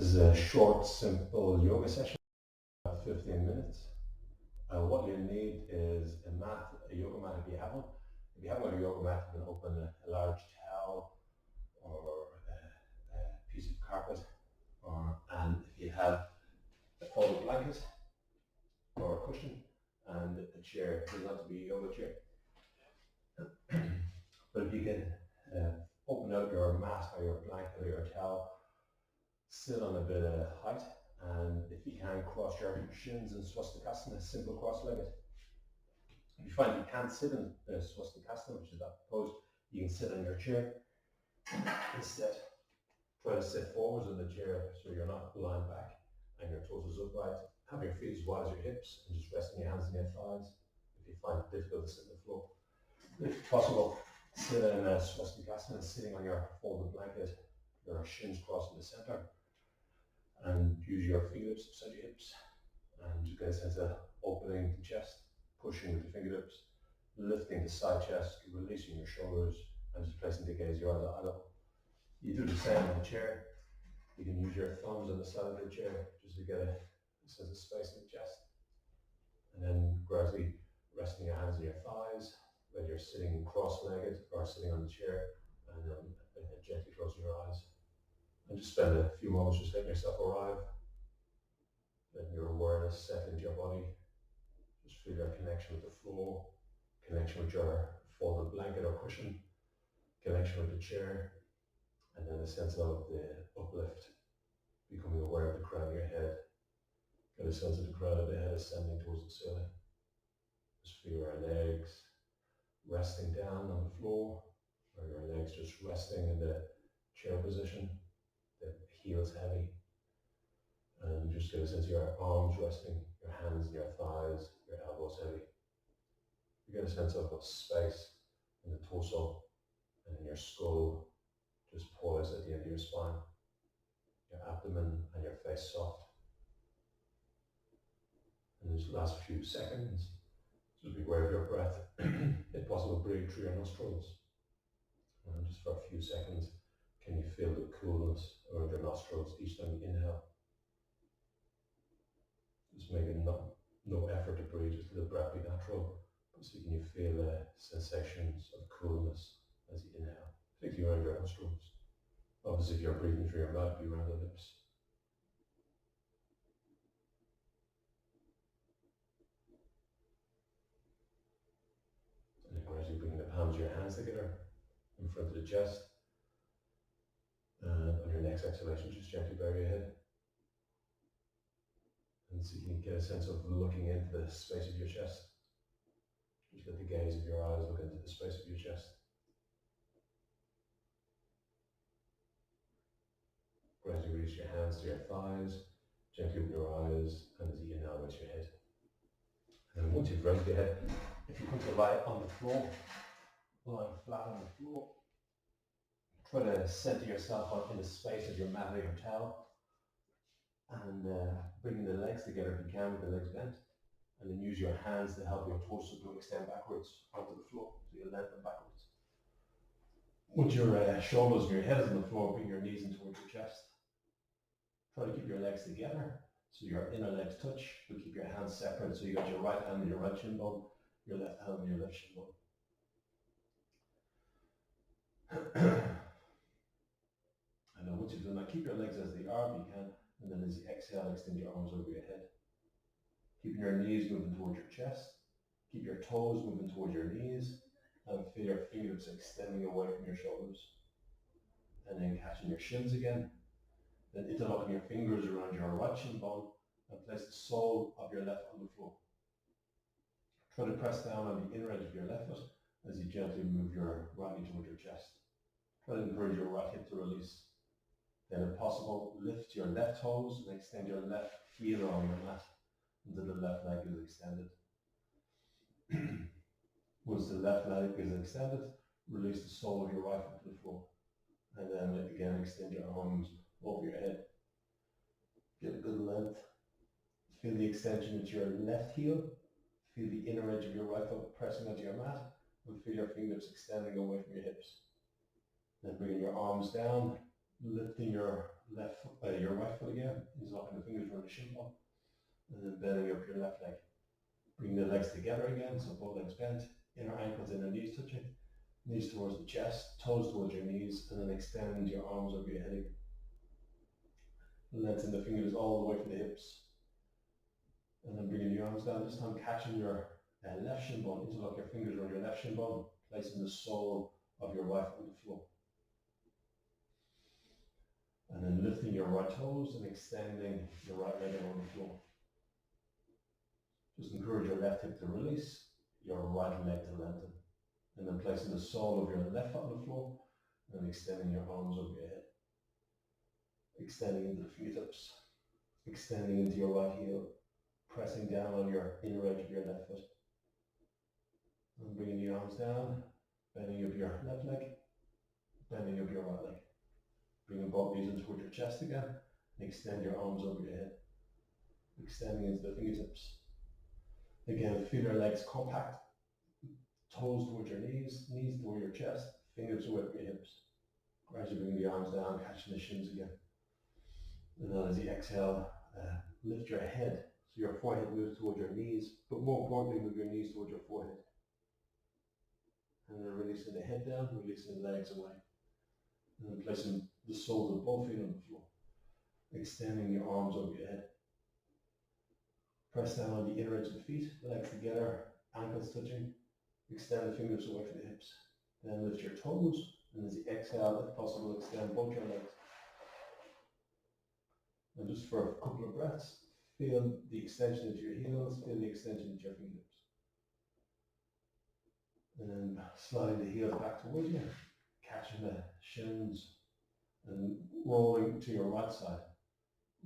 This is a short, simple yoga session, about 15 minutes. What you need is a mat, a yoga mat if you have one. If you haven't got a yoga mat, you can open a large towel or a piece of carpet, and if you have a folded blanket or a cushion and a chair, it doesn't have to be a yoga chair. But if you can open out your mat or your blanket or your towel, sit on a bit of height, and if you can, cross your shins in swastikasana, simple cross-legged. If you find you can't sit in swastikasana, which is that pose, you can sit on your chair. Instead, try to sit forwards in the chair so you're not lying back and your toes is upright. Have your feet as wide as your hips and just resting your hands on your thighs if you find it difficult to sit on the floor. If possible, sit in swastikasana, sitting on your folded blanket, your shins crossed in the center, and use your fingertips beside your hips, and you get a sense of opening the chest, pushing with the fingertips, lifting the side chest, releasing your shoulders, and just placing the gaze your eyes idle. You do the same in the chair. You can use your thumbs on the side of the chair just to get a sense of space in the chest, and then gradually resting your hands on your thighs, whether you're sitting cross-legged or sitting on the chair, and then gently closing your eyes. And just spend a few moments just letting yourself arrive, letting your awareness settle into your body. Just feel your connection with the floor, connection with your folded blanket or cushion, connection with the chair, and then a sense of the uplift, becoming aware of the crown of your head. Get a sense of the crown of the head ascending towards the ceiling. Just feel your legs resting down on the floor, or your legs just resting in the chair position. The heels heavy, and just get a sense of your arms resting, your hands and your thighs, your elbows heavy. You get a sense of space in the torso and in your skull, just poised at the end of your spine, your abdomen and your face soft. And these last few seconds, just be aware of your breath. If possible, breathe through your nostrils. And just for a few seconds, can you feel the coolness around your nostrils each time you inhale? Just making no effort to breathe, just let the breath be natural. So can you feel the sensations of coolness as you inhale, particularly around your nostrils. Obviously, if you're breathing through your mouth, be around the lips. And then gradually bring the palms of your hands together in front of the chest. And on your next exhalation, just gently bow your head. And so you can get a sense of looking into the space of your chest. Just let the gaze of your eyes look into the space of your chest. Gradually release your hands to your thighs, gently open your eyes, and as you inhale, raise your head. And once you've raised your head, if you come to lie on the floor, lying flat on the floor, try to center yourself in the space of your mat or your towel, and bringing the legs together if you can with the legs bent, and then use your hands to help your torso to extend backwards onto the floor, so you lengthen backwards. Once your shoulders and your head is on the floor, bring your knees in towards your chest. Try to keep your legs together, so your inner legs touch, but keep your hands separate, so you got your right hand on your right shin bone, your left hand on your left shin bone. And then once you've done that, keep your legs as they are if you can, and then as you exhale, extend your arms over your head. Keeping your knees moving towards your chest, keep your toes moving towards your knees, and feel your fingertips extending away from your shoulders. And then catching your shins again, then interlocking your fingers around your right shin bone, and place the sole of your left on the floor. Try to press down on the inner edge of your left foot as you gently move your right knee towards your chest. Try to encourage your right hip to release. Then if possible, lift your left toes and extend your left heel on your mat until the left leg is extended. Once the left leg is extended, release the sole of your right foot to the floor. And then again, extend your arms over your head. Get a good length. Feel the extension into your left heel. Feel the inner edge of your right foot pressing onto your mat, and feel your fingertips extending away from your hips. Then bringing your arms down, lifting your your right foot again, interlocking the fingers around the shin bone, and then bending up your left leg. Bring the legs together again, so both legs bent, inner ankles, inner knees touching, knees towards the chest, toes towards your knees, and then extend your arms over your head again. Lengthen the fingers all the way from the hips. And then bringing your arms down, this time catching your left shin bone, interlock your fingers around your left shin bone, placing the sole of your right foot on the floor. And then lifting your right toes and extending your right leg on the floor. Just encourage your left hip to release, your right leg to lengthen. And then placing the sole of your left foot on the floor and extending your arms over your head. Extending into the fingertips, extending into your right heel, pressing down on your inner edge of your left foot. And bringing the arms down, bending up your left leg, bending up your right leg. Bringing both knees in towards your chest again, and extend your arms over your head. Extending into the fingertips. Again, feel your legs compact, toes towards your knees, knees toward your chest, fingers away from your hips. Gradually bringing the arms down, catching the shins again. And then as you exhale, lift your head, so your forehead moves towards your knees, but more importantly, move your knees towards your forehead. And then releasing the head down, releasing the legs away. And then placing the soles of both feet on the floor. Extending your arms over your head. Press down on the inner edge of the feet, legs together, ankles touching. Extend the fingers away from the hips. Then lift your toes, and as you exhale, if possible, extend both your legs. And just for a couple of breaths, feel the extension into your heels, feel the extension into your fingertips. And then sliding the heels back towards you, catching the shins, and rolling to your right side.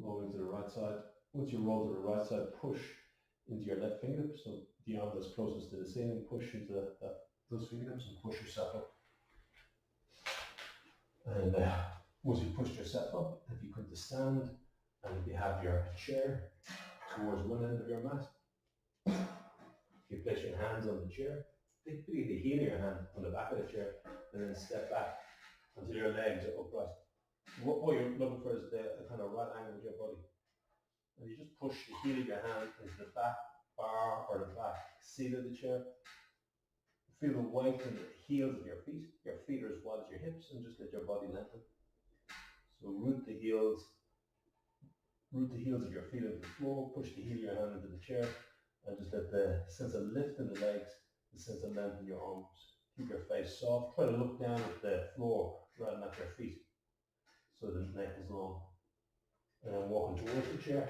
Rolling to the right side. Once you roll to the right side, push into your left fingertips, so the arm that's closest to the ceiling, push into those fingertips and push yourself up. And once you've pushed yourself up, if you come to stand, and if you have your chair towards one end of your mat, you place your hands on the chair, take the heel of your hand on the back of the chair, and then step back until your legs are upright. What you're looking for is the kind of right angle with your body. And you just push the heel of your hand into the back bar or the back seat of the chair. Feel the weight in the heels of your feet. Your feet are as wide as your hips, and just let your body lengthen. So root the heels of your feet into the floor, push the heel of your hand into the chair, and just let the sense of lift in the legs, the sense of length in your arms. Keep your face soft. Try to look down at the floor rather than at your feet, so the neck is long. And then walking towards the chair.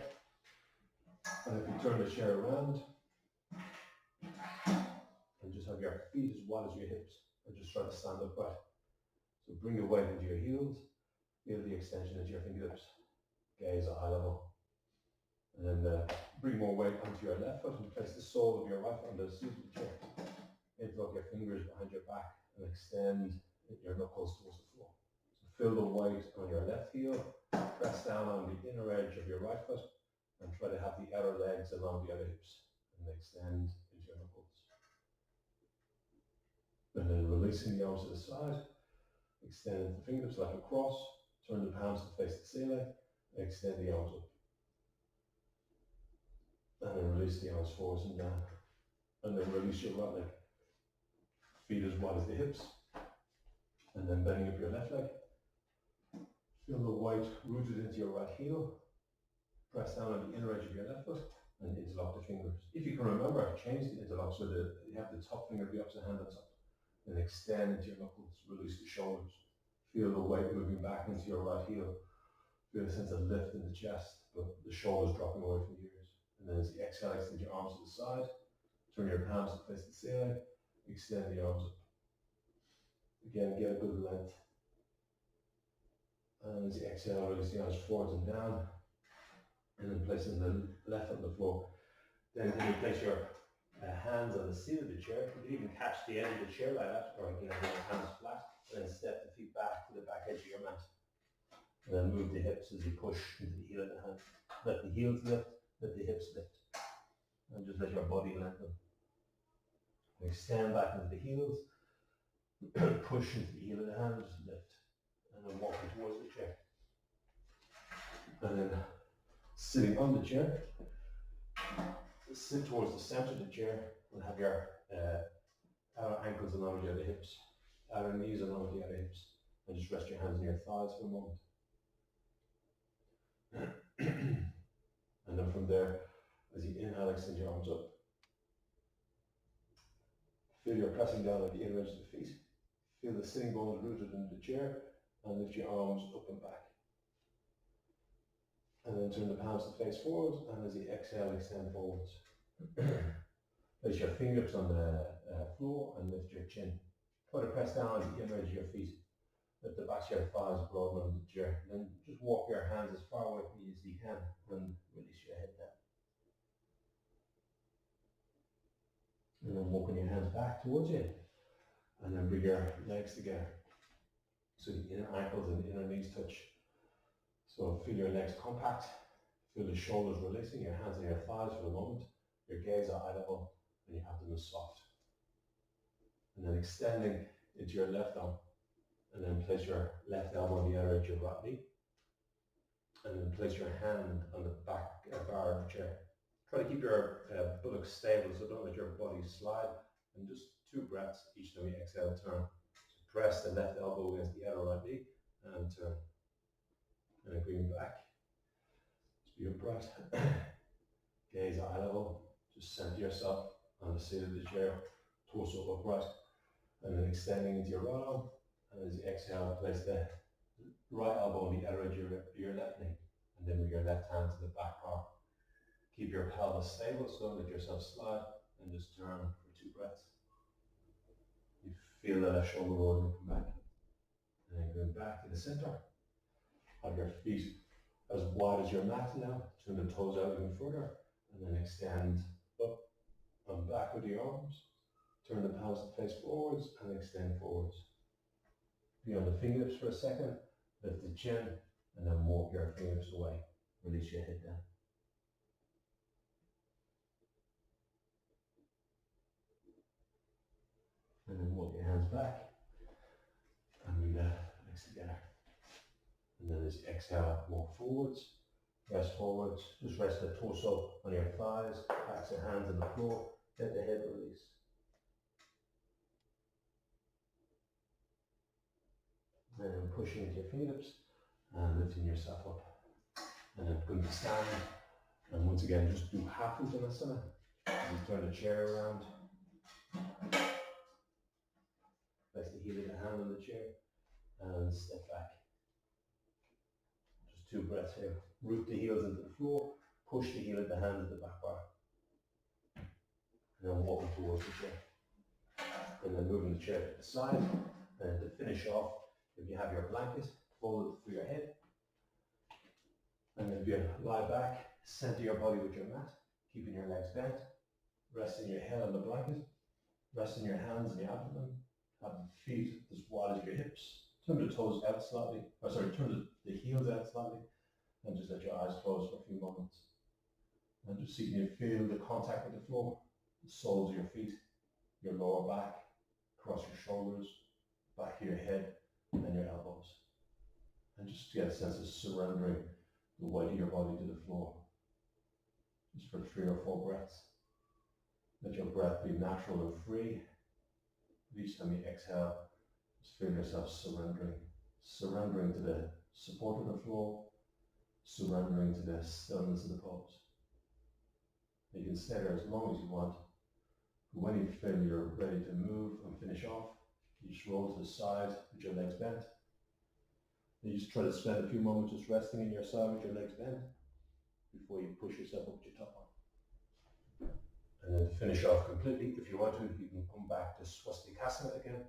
And if you turn the chair around, and just have your feet as wide as your hips, and just try to stand upright. So bring your weight into your heels, feel the extension into your fingertips, gaze at eye level. And then bring more weight onto your left foot and place the sole of your right foot on the seat of the chair. Interlock your fingers behind your back and extend your knuckles towards the floor. So feel the weight on your left heel, press down on the inner edge of your right foot, and try to have the outer legs along the other hips, and extend into your knuckles. And then releasing the arms to the side, extend the fingertips like a cross, turn the palms to face the ceiling, and extend the arms up. And then release the arms forwards and down. And then release your right leg. Feet as wide as the hips. And then bending up your left leg. Feel the weight rooted into your right heel. Press down on the inner edge of your left foot and interlock the fingers. If you can remember, change the interlock so that you have the top finger of the opposite hand on top. And extend into your knuckles, release the shoulders. Feel the weight moving back into your right heel. Feel a sense of lift in the chest, but the shoulders dropping away from the ears. And then as you exhale, extend your arms to the side. Turn your palms to face the ceiling. Extend the arms up. Again, get a good length. And as you exhale, release the arms forwards and down. And then placing the left on the floor. Then you place your hands on the seat of the chair. You can even catch the edge of the chair like that, or you can have your hands flat, and then step the feet back to the back edge of your mat. And then move the hips as you push into the heel of the hand. Let the heels lift, let the hips lift. And just let your body lengthen. And extend back into the heels, push into the heel of the hand, just lift. And then walking towards the chair. And then sitting on the chair, sit towards the center of the chair and have your outer ankles along with the other hips, outer knees along with the other hips, and just rest your hands on your thighs for a moment. And then from there, as you inhale, extend your arms up. Feel you're pressing down at the inner edge of the feet. Feel the sitting bones rooted into the chair, and lift your arms up and back. And then turn the palms to face forwards, and as you exhale, extend forwards. Place your fingertips on the floor and lift your chin. Try to press down on the inner edge of your feet. Let the backs of your thighs broaden on the chair. Then just walk your hands as far away from you as you can and release your head down. And then walking your hands back towards you. And then bring your legs together. So the inner ankles and the inner knees touch. So feel your legs compact. Feel the shoulders releasing, your hands on your thighs for a moment. Your gaze at eye level and your abdomen soft. And then extending into your left arm. And then place your left elbow on the other edge of your right knee. And then place your hand on the back bar of the chair. Try to keep your buttocks stable, so don't let your body slide. And just 2 breaths each time you exhale, turn. So press the left elbow against the other right knee and turn. And then bring back. Just be your breath. Gaze at eye level. Just center yourself on the seat of the chair, torso upright. And then extending into your right arm. And as you exhale, place the right elbow on the other edge of your left knee. And then with your left hand to the back bar. Keep your pelvis stable, so don't let yourself slide. And just turn for 2 breaths. You feel the left shoulder roll come back. And then going back to the center. Have your feet as wide as your mat now. Turn the toes out even further. And then extend up and back with your arms. Turn the palms to face forwards and extend forwards. Be on the fingertips for a second. Lift the chin and then walk your fingertips away. Release your head down. And then walk your hands back. And bring the legs together. And then as you exhale, walk forwards. Rest forwards. Just rest the torso on your thighs. Backs of hands on the floor. Let the head release. And then pushing into your fingertips and lifting yourself up. And then going to stand. And once again, just do half Uttanasana. You turn the chair around. Place the heel of the hand on the chair and step back. Just 2 breaths here. Root the heels into the floor. Push the heel of the hand to the back bar. And then walking towards the chair. And then moving the chair to the side. And to finish off, if you have your blanket, fold it through your head. And then if you lie back, center your body with your mat, keeping your legs bent. Resting your head on the blanket. Resting your hands on your abdomen. Have the feet as wide as your hips. Turn the toes out slightly. Turn the heels out slightly. And just let your eyes close for a few moments. And just see you feel the contact with the floor. The soles of your feet, your lower back, across your shoulders, back of your head, and your elbows. And just get a sense of surrendering the weight of your body to the floor. Just for 3 or 4 breaths. Let your breath be natural and free. Each time you exhale, just feel yourself surrendering. Surrendering to the support of the floor. Surrendering to the stillness of the pose. You can stay there as long as you want. But when you feel you're ready to move and finish off, you just roll to the side with your legs bent. You just try to spend a few moments just resting in your side with your legs bent before you push yourself up to your top arm. And then to finish off completely, if you want to, you can come back to swastikasana again.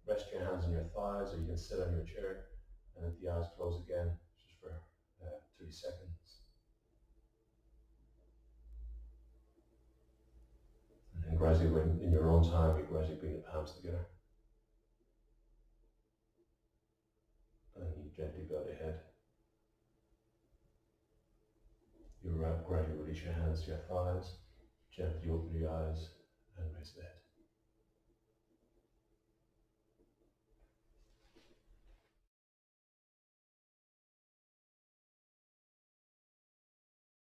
Rest your hands on your thighs, or you can sit on your chair and let the eyes close again just for 3 seconds. And then gradually, in your own time, you gradually bring the palms together. And you gently bow the head. You gradually release your hands to your thighs, gently open your eyes and raise the head.